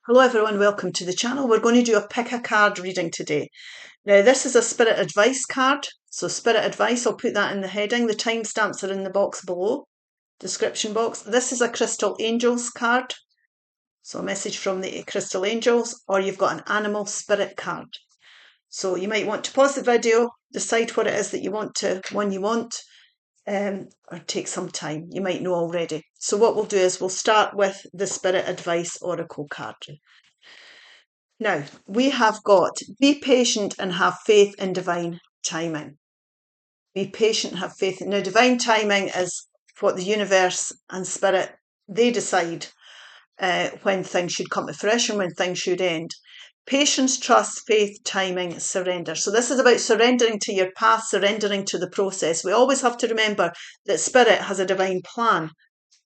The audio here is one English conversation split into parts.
Hello everyone, welcome to the channel. We're going to do a pick a card reading today. Now this is a spirit advice card. So spirit advice, I'll put that in the heading. The timestamps are in the box below, description box. This is a crystal angels card. So a message from the crystal angels, or you've got an animal spirit card. So you might want to pause the video, decide what it is that you want or take some time. You might know already. So what we'll do is we'll start with the spirit advice oracle card. Now, we have got be patient and have faith in divine timing. Be patient, have faith. Now, divine timing is what the universe and spirit, they decide when things should come to fruition, when things should end. Patience, trust, faith, timing, surrender. So this is about surrendering to your path, surrendering to the process. We always have to remember that spirit has a divine plan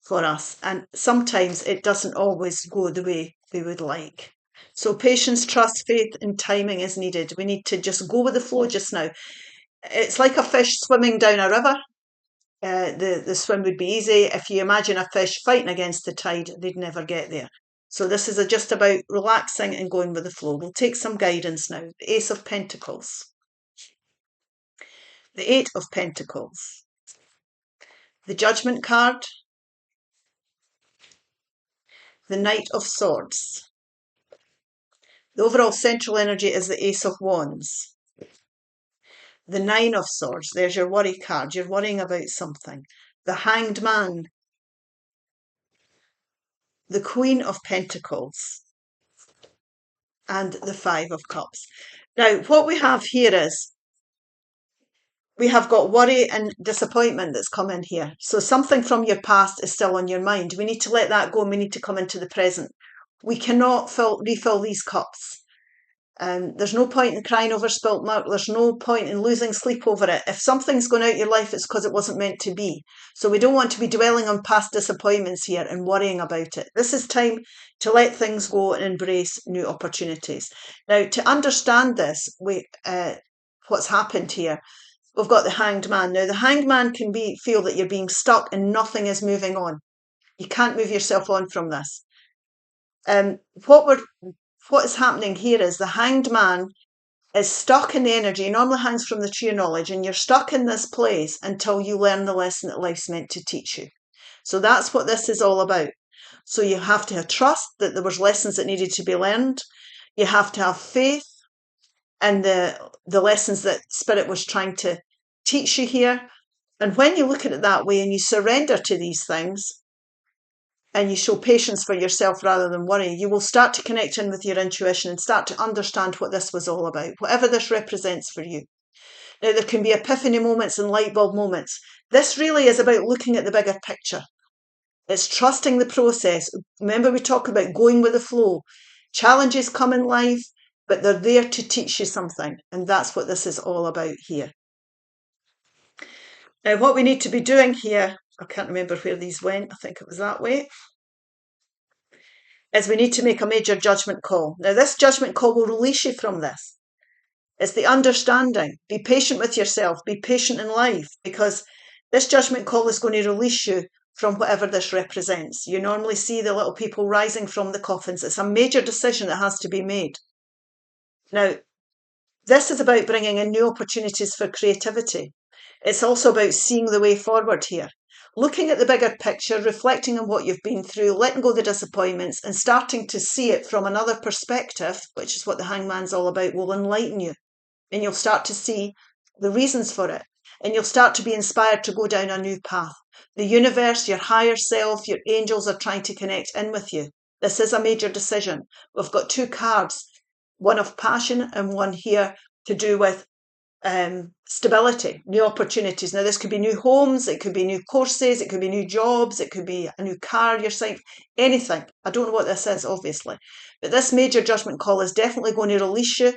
for us, and sometimes it doesn't always go the way we would like. So patience, trust, faith, and timing is needed. We need to just go with the flow just now. It's like a fish swimming down a river. The swim would be easy. If you imagine a fish fighting against the tide, they'd never get there. So this is just about relaxing and going with the flow. We'll take some guidance now. The Ace of Pentacles. The Eight of Pentacles. The Judgment card. The Knight of Swords. The overall central energy is the Ace of Wands. The Nine of Swords, there's your worry card. You're worrying about something. The Hanged Man. The Queen of Pentacles. And the Five of Cups. Now, what we have here is we have got worry and disappointment that's come in here. So something from your past is still on your mind. We need to let that go and we need to come into the present. We cannot refill these cups. There's no point in crying over spilt milk. There's no point in losing sleep over it. If something's going out your life, it's because it wasn't meant to be. So we don't want to be dwelling on past disappointments here and worrying about it. This is time to let things go and embrace new opportunities. Now, to understand this, what's happened here, we've got the Hanged Man. Now, the Hanged Man can feel that you're being stuck and nothing is moving on. You can't move yourself on from this. What is happening here is the Hanged Man is stuck in the energy. He normally hangs from the tree of knowledge, and you're stuck in this place until you learn the lesson that life's meant to teach you. So that's what this is all about. So you have to have trust that there was lessons that needed to be learned. You have to have faith in the lessons that Spirit was trying to teach you here. And when you look at it that way and you surrender to these things, and you show patience for yourself rather than worry, you will start to connect in with your intuition and start to understand what this was all about, whatever this represents for you. Now, there can be epiphany moments and light bulb moments. This really is about looking at the bigger picture. It's trusting the process. Remember, we talk about going with the flow. Challenges come in life, but they're there to teach you something. And that's what this is all about here. Now, what we need to be doing here, I can't remember where these went. I think it was that way. Is we need to make a major judgment call. Now, this judgment call will release you from this. It's the understanding. Be patient with yourself. Be patient in life, because this judgment call is going to release you from whatever this represents. You normally see the little people rising from the coffins. It's a major decision that has to be made. Now, this is about bringing in new opportunities for creativity. It's also about seeing the way forward here. Looking at the bigger picture, reflecting on what you've been through, letting go of the disappointments and starting to see it from another perspective, which is what the Hangman's all about, will enlighten you. And you'll start to see the reasons for it. And you'll start to be inspired to go down a new path. The universe, your higher self, your angels are trying to connect in with you. This is a major decision. We've got two cards, one of passion and one here to do with stability, new opportunities. Now, this could be new homes, it could be new courses, it could be new jobs, it could be a new car you're saying, anything. I don't know what this is, obviously. But this major judgment call is definitely going to release you.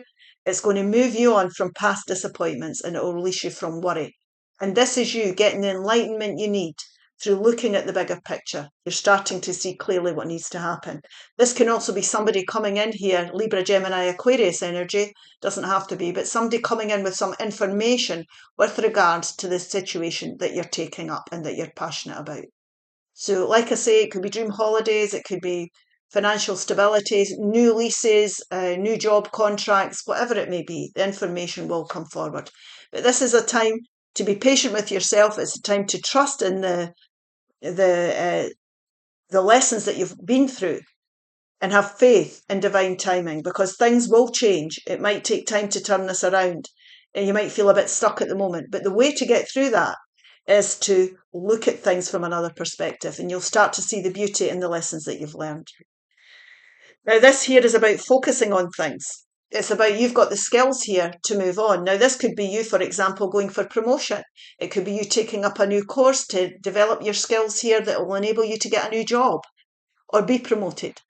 It's going to move you on from past disappointments, and it will release you from worry. And this is you getting the enlightenment you need through looking at the bigger picture. You're starting to see clearly what needs to happen. This can also be somebody coming in here, Libra, Gemini, Aquarius energy, doesn't have to be, but somebody coming in with some information with regards to the situation that you're taking up and that you're passionate about. So like I say, it could be dream holidays, it could be financial stability, new leases, new job contracts, whatever it may be, the information will come forward. But this is a time to be patient with yourself. It's a time to trust in the lessons that you've been through and have faith in divine timing, because things will change. It might take time to turn this around and you might feel a bit stuck at the moment. But the way to get through that is to look at things from another perspective, and you'll start to see the beauty in the lessons that you've learned. Now, this here is about focusing on things. It's about you've got the skills here to move on. Now, this could be you, for example, going for promotion. It could be you taking up a new course to develop your skills here that will enable you to get a new job or be promoted.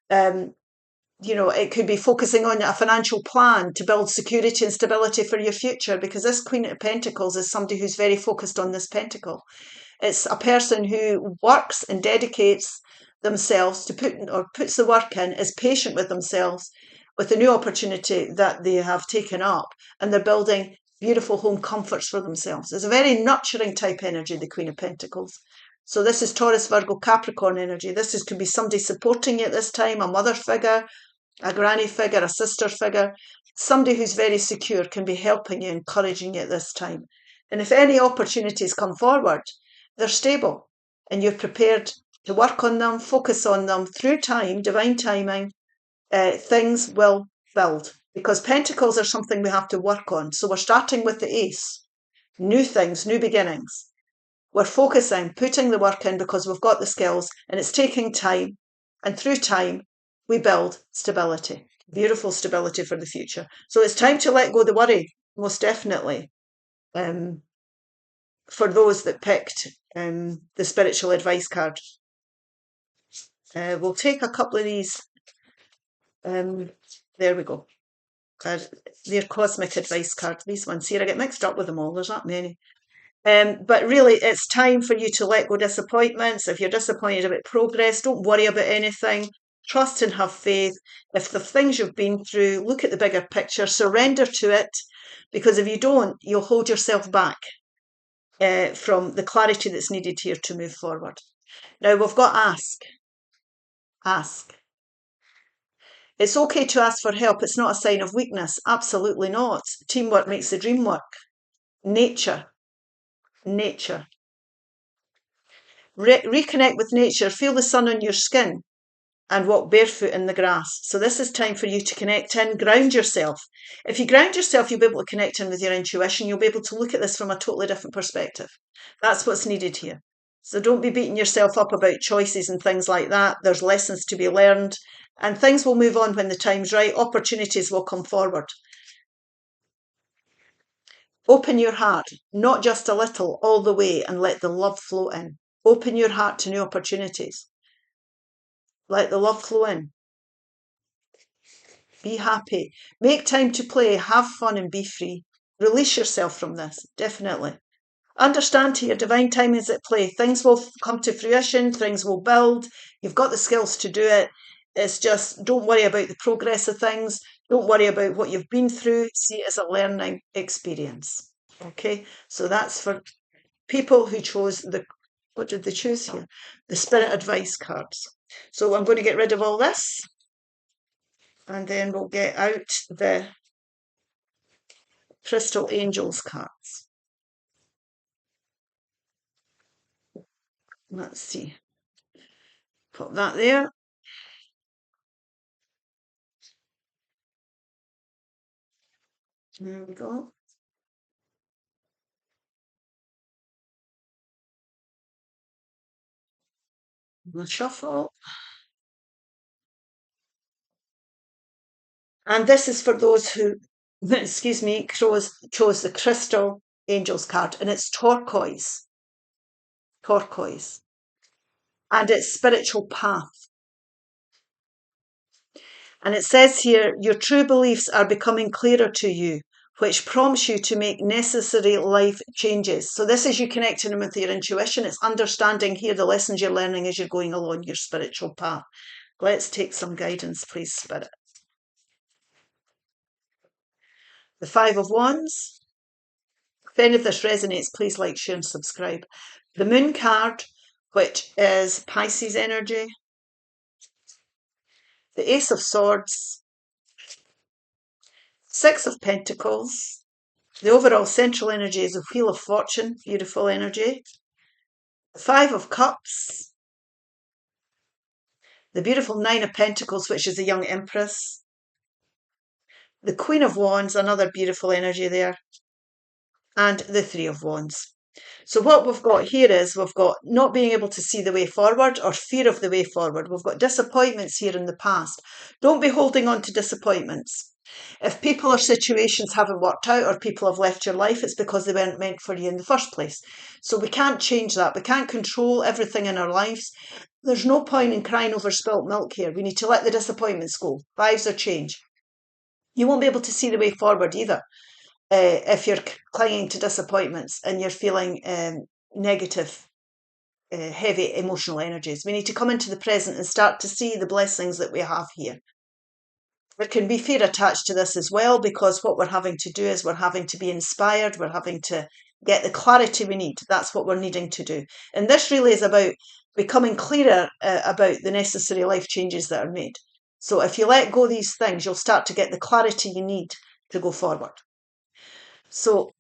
It could be focusing on a financial plan to build security and stability for your future, because this Queen of Pentacles is somebody who's very focused on this pentacle. It's a person who works and dedicates themselves to puts the work in, is patient with themselves, with the new opportunity that they have taken up, and they're building beautiful home comforts for themselves. It's a very nurturing type energy, the Queen of Pentacles. So this is Taurus, Virgo, Capricorn energy. This could be somebody supporting you at this time, a mother figure, a granny figure, a sister figure. Somebody who's very secure can be helping you, encouraging you at this time. And if any opportunities come forward, they're stable and you're prepared to work on them, focus on them through time, divine timing. Things will build, because pentacles are something we have to work on. So we're starting with the ace, new things, new beginnings. We're focusing, putting the work in because we've got the skills, and it's taking time. And through time, we build stability, beautiful stability for the future. So it's time to let go the worry, most definitely. For those that picked the spiritual advice card. We'll take a couple of these. There we go. They're cosmic advice cards. These ones here, I get mixed up with them all. There's not many. But really, it's time for you to let go disappointments. If you're disappointed about progress, don't worry about anything. Trust and have faith. If the things you've been through, look at the bigger picture, surrender to it, because if you don't, you'll hold yourself back from the clarity that's needed here to move forward. Now, we've got ask. Ask. It's okay to ask for help. It's not a sign of weakness. Absolutely not. Teamwork makes the dream work. Nature. Reconnect with nature. Feel the sun on your skin and walk barefoot in the grass. So this is time for you to connect in, ground yourself. If you ground yourself, you'll be able to connect in with your intuition. You'll be able to look at this from a totally different perspective. That's what's needed here. So don't be beating yourself up about choices and things like that. There's lessons to be learned, and things will move on when the time's right. Opportunities will come forward. Open your heart, not just a little, all the way, and let the love flow in. Open your heart to new opportunities. Let the love flow in. Be happy. Make time to play, have fun, and be free. Release yourself from this, definitely. Understand here, divine timing is at play. Things will come to fruition, things will build. You've got the skills to do it. It's just, don't worry about the progress of things. Don't worry about what you've been through. See it as a learning experience. Okay, so that's for people who chose what did they choose here? The Spirit Advice cards. So I'm going to get rid of all this, and then we'll get out the Crystal Angels cards. Let's see. Put that there. There we go. The shuffle. And this is for those who, excuse me, chose the Crystal Angels card, and it's turquoise. Turquoise. And it's spiritual path. And it says here, your true beliefs are becoming clearer to you, which prompts you to make necessary life changes. So this is you connecting with your intuition. It's understanding here the lessons you're learning as you're going along your spiritual path. Let's take some guidance, please, Spirit. The Five of Wands. If any of this resonates, please like, share and subscribe. The Moon card, which is Pisces energy. the Ace of Swords, Six of Pentacles. The overall central energy is a Wheel of Fortune, beautiful energy. The Five of Cups, the beautiful Nine of Pentacles, which is the young Empress. The Queen of Wands, another beautiful energy there. And the Three of Wands. So what we've got here is we've got not being able to see the way forward or fear of the way forward. We've got disappointments here in the past. Don't be holding on to disappointments. If people or situations haven't worked out or people have left your life, it's because they weren't meant for you in the first place. So we can't change that. We can't control everything in our lives. There's no point in crying over spilt milk here. We need to let the disappointments go. Vibes are change. You won't be able to see the way forward either. If you're clinging to disappointments and you're feeling negative, heavy emotional energies. We need to come into the present and start to see the blessings that we have here. There can be fear attached to this as well, because what we're having to do is we're having to be inspired, we're having to get the clarity we need. That's what we're needing to do. And this really is about becoming clearer about the necessary life changes that are made. So if you let go of these things, you'll start to get the clarity you need to go forward. So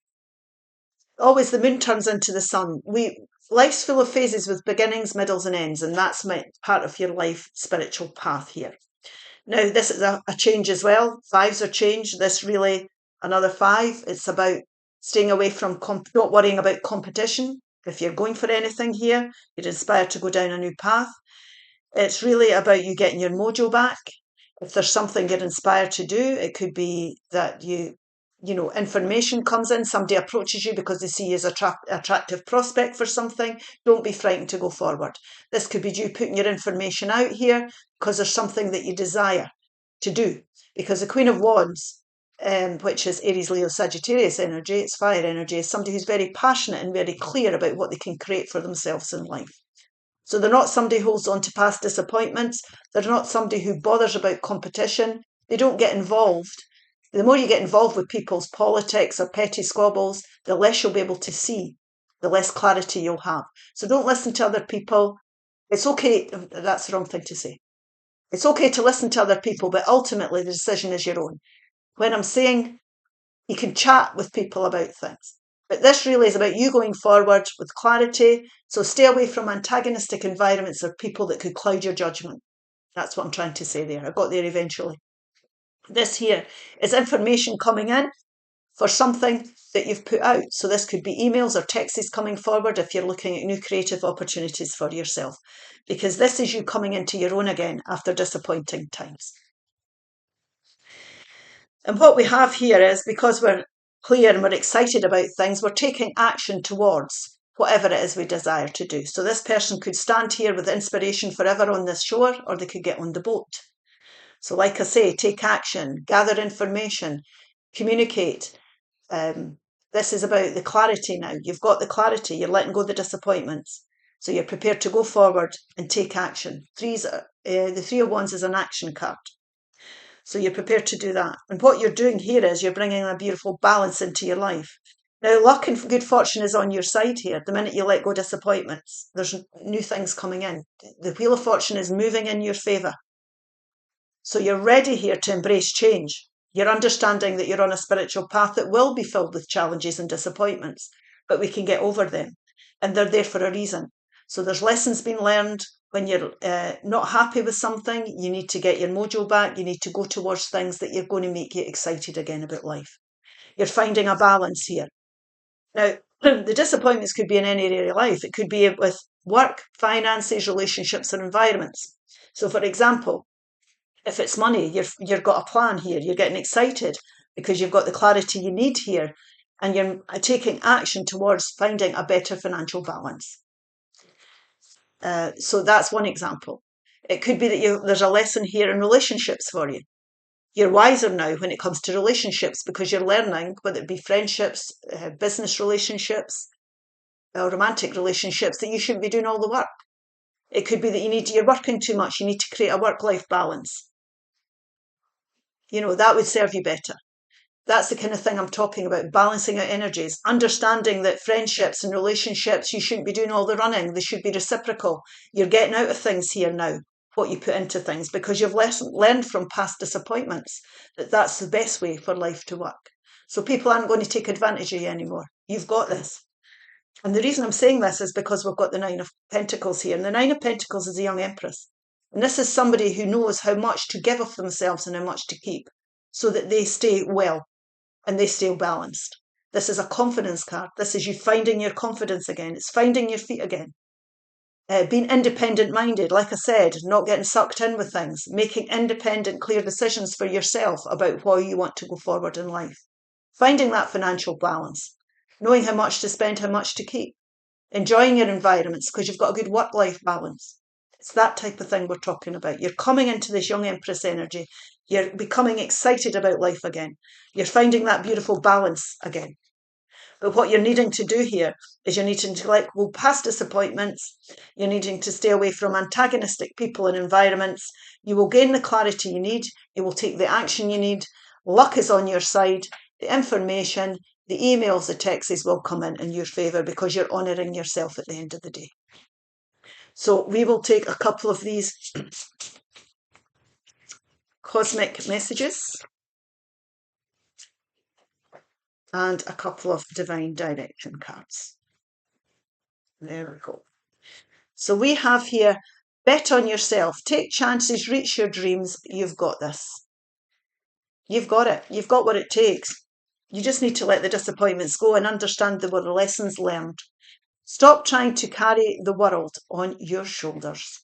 always the moon turns into the sun. Life's full of phases with beginnings, middles and ends, and that's part of your life spiritual path here. Now, this is a change as well. Fives are change. This really, another five. It's about staying away from, not worrying about competition. If you're going for anything here, you're inspired to go down a new path. It's really about you getting your mojo back. If there's something you're inspired to do, it could be that information comes in, somebody approaches you because they see you as an attractive prospect for something. Don't be frightened to go forward. This could be you putting your information out here because there's something that you desire to do. Because the Queen of Wands, which is Aries, Leo, Sagittarius energy, it's fire energy, is somebody who's very passionate and very clear about what they can create for themselves in life. So they're not somebody who holds on to past disappointments. They're not somebody who bothers about competition. They don't get involved. The more you get involved with people's politics or petty squabbles, the less you'll be able to see, the less clarity you'll have. So don't listen to other people. It's okay, that's the wrong thing to say. It's okay to listen to other people, but ultimately the decision is your own. When I'm saying you can chat with people about things, but this really is about you going forward with clarity. So stay away from antagonistic environments or people that could cloud your judgment. That's what I'm trying to say there. I got there eventually. This here is information coming in for something that you've put out. So this could be emails or texts coming forward if you're looking at new creative opportunities for yourself, because this is you coming into your own again after disappointing times. And what we have here is, because we're clear and we're excited about things, we're taking action towards whatever it is we desire to do. So this person could stand here with inspiration forever on this shore, or they could get on the boat. So like I say, take action, gather information, communicate. This is about the clarity now. You've got the clarity. You're letting go of the disappointments. So you're prepared to go forward and take action. The Three of Wands is an action card. So you're prepared to do that. And what you're doing here is you're bringing a beautiful balance into your life. Now, luck and good fortune is on your side here. The minute you let go of disappointments, there's new things coming in. The Wheel of Fortune is moving in your favour. So you're ready here to embrace change. You're understanding that you're on a spiritual path that will be filled with challenges and disappointments, but we can get over them. And they're there for a reason. So there's lessons being learned. When you're not happy with something, you need to get your mojo back. You need to go towards things that you're going to make you excited again about life. You're finding a balance here. Now, the disappointments could be in any area of life. It could be with work, finances, relationships, and environments. So, for example, if it's money, you've got a plan here. You're getting excited because you've got the clarity you need here, and you're taking action towards finding a better financial balance. So that's one example. It could be that there's a lesson here in relationships for you. You're wiser now when it comes to relationships because you're learning, whether it be friendships, business relationships, or romantic relationships, that you shouldn't be doing all the work. It could be that you're working too much. You need to create a work-life balance. That would serve you better. That's the kind of thing I'm talking about, balancing out energies, understanding that friendships and relationships, you shouldn't be doing all the running. They should be reciprocal. You're getting out of things here now. what you put into things, because you've learned from past disappointments that that's the best way for life to work. So people aren't going to take advantage of you anymore. You've got this. And the reason I'm saying this is because we've got the Nine of Pentacles here. And the Nine of Pentacles is a young Empress. And this is somebody who knows how much to give of themselves and how much to keep, so that they stay well and they stay balanced. This is a confidence card. This is you finding your confidence again. It's finding your feet again. Being independent-minded, like I said, not getting sucked in with things, making independent, clear decisions for yourself about how you want to go forward in life. Finding that financial balance, knowing how much to spend, how much to keep, enjoying your environments because you've got a good work-life balance. It's that type of thing we're talking about. You're coming into this young Empress energy. You're becoming excited about life again. You're finding that beautiful balance again. But what you're needing to do here is you're needing to let go past disappointments. You're needing to stay away from antagonistic people and environments. You will gain the clarity you need. You will take the action you need. Luck is on your side. The information, the emails, the texts will come in your favour because you're honouring yourself at the end of the day. So we will take a couple of these cosmic messages and a couple of divine direction cards. There we go. So we have here, bet on yourself, take chances, reach your dreams. You've got this. You've got it. You've got what it takes. You just need to let the disappointments go and understand there were lessons learned. Stop trying to carry the world on your shoulders.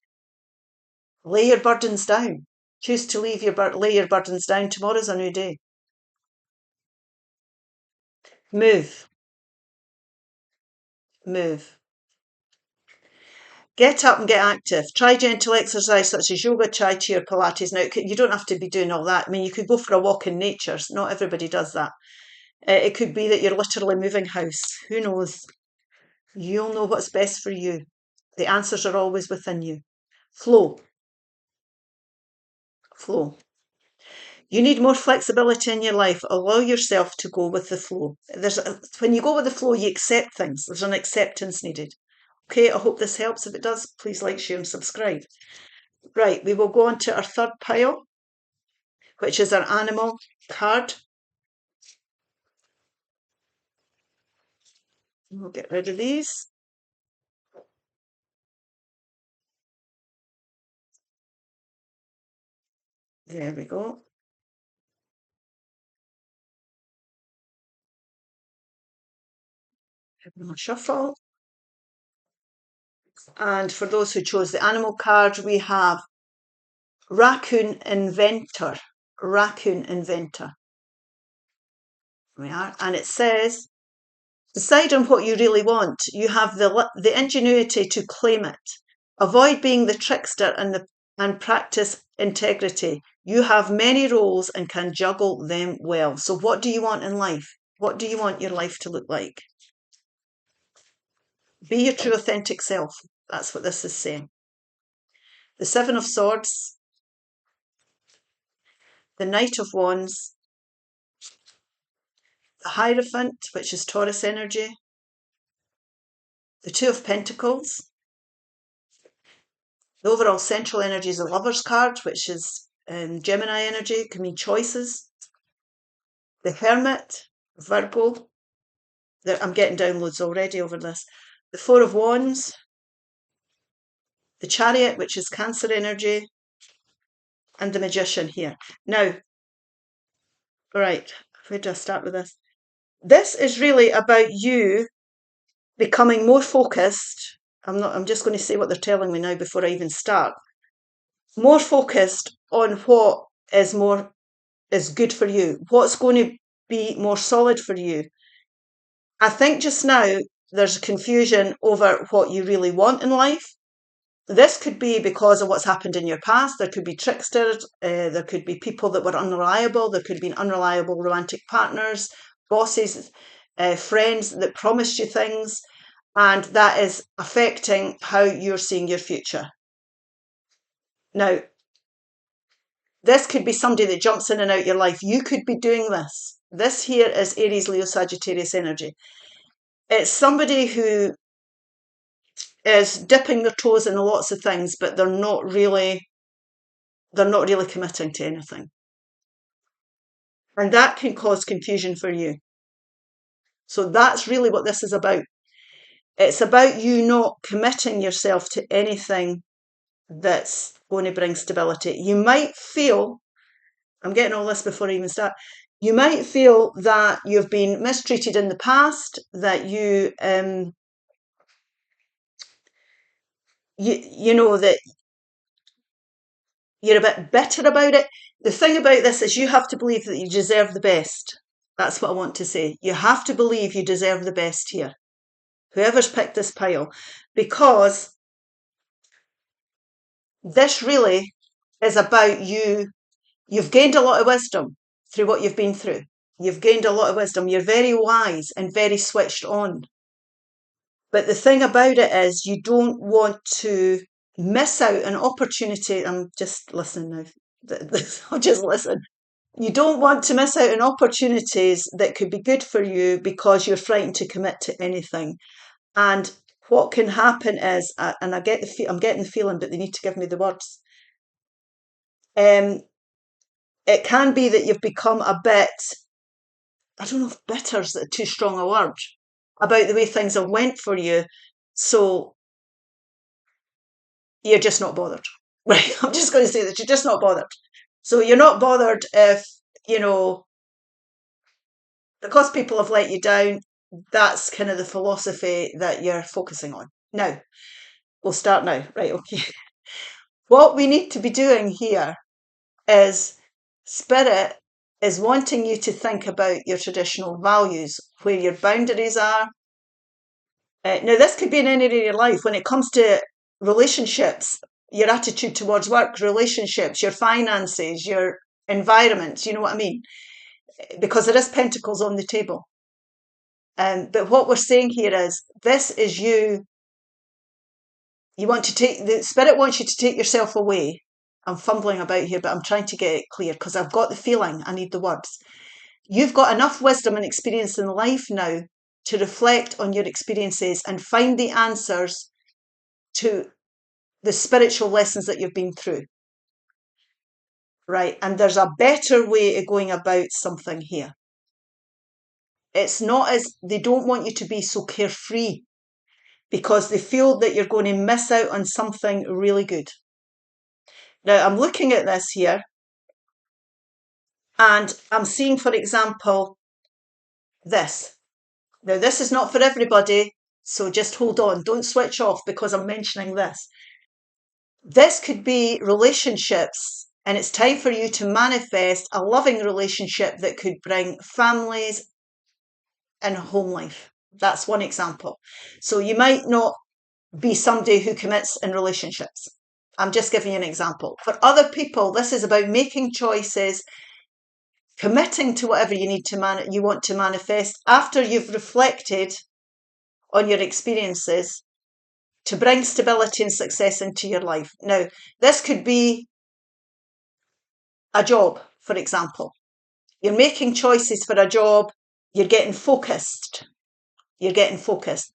Lay your burdens down. Choose to lay your burdens down. Tomorrow's a new day. Move. Move. Get up and get active. Try gentle exercise such as yoga, tai chi or Pilates. Now, you don't have to be doing all that. I mean, you could go for a walk in nature. Not everybody does that. It could be that you're literally moving house. Who knows? You'll know what's best for you. The answers are always within you. Flow. Flow. You need more flexibility in your life. Allow yourself to go with the flow. When you go with the flow, you accept things. There's an acceptance needed. Okay, I hope this helps. If it does, please like, share and subscribe. Right, we will go on to our third pile, which is our animal card. We'll get rid of these. There we go. We'll shuffle. And for those who chose the animal card, we have Raccoon Inventor. Raccoon Inventor. We are. And it says, decide on what you really want. You have the ingenuity to claim it. Avoid being the trickster and practice integrity. You have many roles and can juggle them well. So what do you want in life? What do you want your life to look like? Be your true authentic self. That's what this is saying. The Seven of Swords, the Knight of Wands, the Hierophant, which is Taurus energy, the Two of Pentacles, the overall central energy is the Lover's card, which is Gemini energy. It can mean choices. The Hermit, Virgo. I'm getting downloads already over this. The Four of Wands, the Chariot, which is Cancer energy, and the Magician here. Now, right, where do I start with this? This is really about you becoming more focused. I'm just going to say what they're telling me now before I even start. More focused on what is good for you. What's going to be more solid for you. I think just now there's confusion over what you really want in life. This could be because of what's happened in your past. There could be tricksters. There could be people that were unreliable. There could be unreliable romantic partners, bosses, friends that promised you things. And that is affecting how you're seeing your future. Now, this could be somebody that jumps in and out your life. You could be doing this. This here is Aries, Leo, Sagittarius energy. It's somebody who is dipping their toes in lots of things, but they're not really they're not really committing to anything. And that can cause confusion for you. So that's really what this is about. It's about you not committing yourself to anything that's going to bring stability. You might feel, I'm getting all this before I even start, you might feel that you've been mistreated in the past, that you know that you're a bit bitter about it. The thing about this is you have to believe that you deserve the best. That's what I want to say. You have to believe you deserve the best here. Whoever's picked this pile, because this really is about you. You've gained a lot of wisdom through what you've been through. You've gained a lot of wisdom. You're very wise and very switched on. But the thing about it is you don't want to miss out an opportunity. I'm just listening now. I'll just listen. You don't want to miss out on opportunities that could be good for you because you're frightened to commit to anything. And what can happen is, and I'm getting the feeling, but they need to give me the words. It can be that you've become a bit, I don't know if bitter's too strong a word, about the way things have went for you. So you're just not bothered. Right? I'm just going to say that you're just not bothered. So you're not bothered if, because people have let you down, that's kind of the philosophy that you're focusing on. Now, we'll start now. Right, okay. What we need to be doing here is Spirit is wanting you to think about your traditional values, where your boundaries are. Now, this could be in any area of your life. When it comes to relationships, your attitude towards work, relationships, your finances, your environment, you know what I mean? Because there is pentacles on the table. But what we're saying here is, this is you. You want to take, the Spirit wants you to take yourself away. I'm fumbling about here, but I'm trying to get it clear because I've got the feeling, I need the words. You've got enough wisdom and experience in life now to reflect on your experiences and find the answers to the spiritual lessons that you've been through. Right? And there's a better way of going about something here. It's not as, they don't want you to be so carefree because they feel that you're going to miss out on something really good. Now, I'm looking at this here and I'm seeing, for example, this. Now, this is not for everybody, so just hold on. Don't switch off because I'm mentioning this. This could be relationships, and it's time for you to manifest a loving relationship that could bring families and home life. That's one example. So you might not be somebody who commits in relationships. I'm just giving you an example. For other people, this is about making choices, committing to whatever you need to you want to manifest after you've reflected on your experiences to bring stability and success into your life. Now, this could be a job, for example. You're making choices for a job, you're getting focused.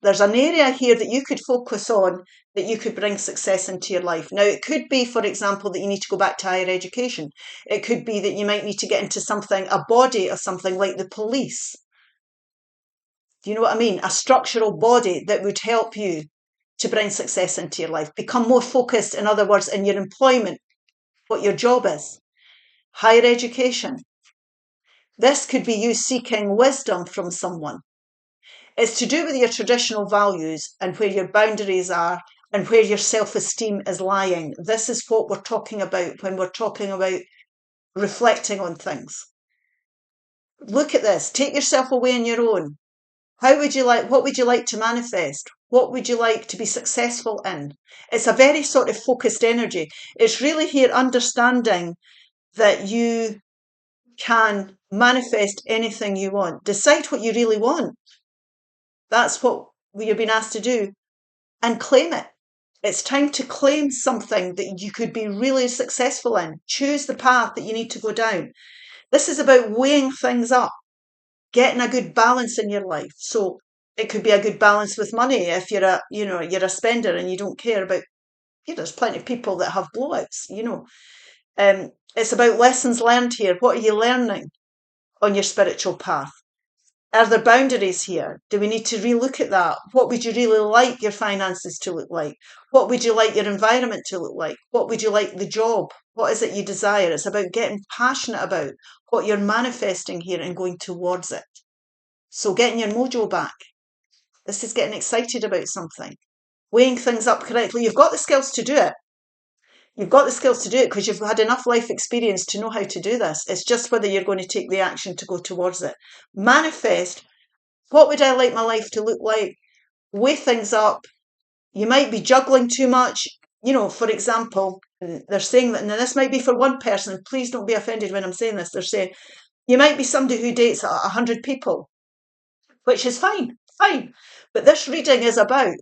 There's an area here that you could focus on that you could bring success into your life. Now, it could be, for example, that you need to go back to higher education. It could be that you might need to get into something, a body or something like the police. Do you know what I mean? A structural body that would help you to bring success into your life. Become more focused, in other words, in your employment, what your job is. Higher education. This could be you seeking wisdom from someone. It's to do with your traditional values and where your boundaries are and where your self-esteem is lying. This is what we're talking about when we're talking about reflecting on things. Look at this. Take yourself away on your own. What would you like to manifest? What would you like to be successful in? It's a very sort of focused energy. It's really here understanding that you can manifest anything you want. Decide what you really want. That's what you're being asked to do. And claim it. It's time to claim something that you could be really successful in. Choose the path that you need to go down. This is about weighing things up, getting a good balance in your life. So it could be a good balance with money if you're a spender and you don't care about, there's plenty of people that have blowouts, It's about lessons learned here. What are you learning on your spiritual path? Are there boundaries here? Do we need to relook at that? What would you really like your finances to look like? What would you like your environment to look like? What would you like the job? What is it you desire? It's about getting passionate about what you're manifesting here and going towards it. So getting your mojo back. This is getting excited about something. Weighing things up correctly. You've got the skills to do it. You've got the skills to do it because you've had enough life experience to know how to do this. It's just whether you're going to take the action to go towards it. Manifest. What would I like my life to look like? Weigh things up. You might be juggling too much. You know, for example, they're saying that, and this might be for one person. Please don't be offended when I'm saying this. They're saying you might be somebody who dates 100 people, which is fine. But this reading is about,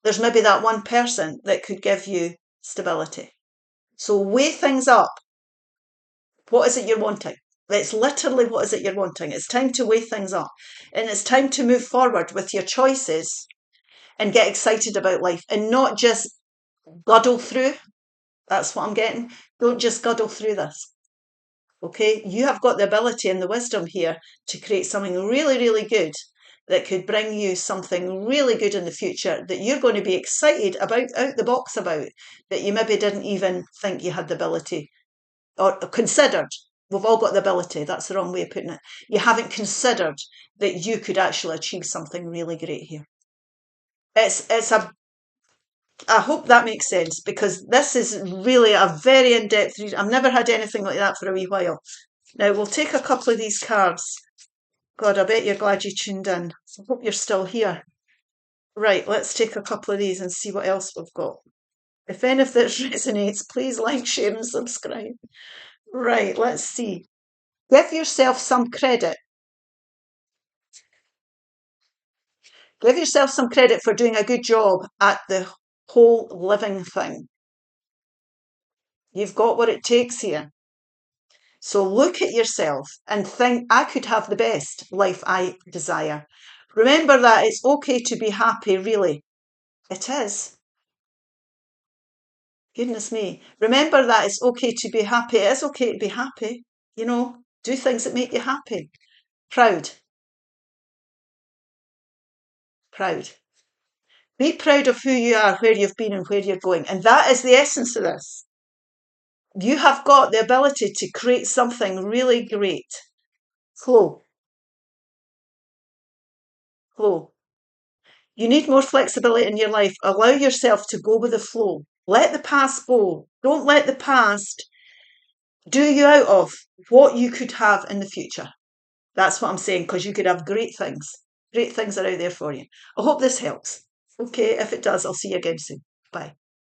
there's maybe that one person that could give you stability. So weigh things up. What is it you're wanting? It's literally what is it you're wanting. It's time to weigh things up. And it's time to move forward with your choices and get excited about life and not just guddle through. That's what I'm getting. Don't just guddle through this. Okay? You have got the ability and the wisdom here to create something really, really good that could bring you something really good in the future that you're going to be excited about, out the box about, that you maybe didn't even think you had the ability or considered. We've all got the ability. That's the wrong way of putting it. You haven't considered that you could actually achieve something really great here. I hope that makes sense, because this is really a very in-depth read. I've never had anything like that for a wee while. Now we'll take a couple of these cards. God, I bet you're glad you tuned in. I hope you're still here. Right, let's take a couple of these and see what else we've got. If any of this resonates, please like, share and subscribe. Right, let's see. Give yourself some credit. Give yourself some credit for doing a good job at the whole living thing. You've got what it takes here. So look at yourself and think, I could have the best life I desire. Remember that it's okay to be happy, really. It is. Goodness me. Remember that it's okay to be happy. It is okay to be happy. You know, do things that make you happy. Proud. Proud. Be proud of who you are, where you've been and where you're going. And that is the essence of this. You have got the ability to create something really great. Flow. Flow. You need more flexibility in your life. Allow yourself to go with the flow. Let the past go. Don't let the past do you out of what you could have in the future. That's what I'm saying, because you could have great things. Great things are out there for you. I hope this helps. Okay, if it does, I'll see you again soon. Bye.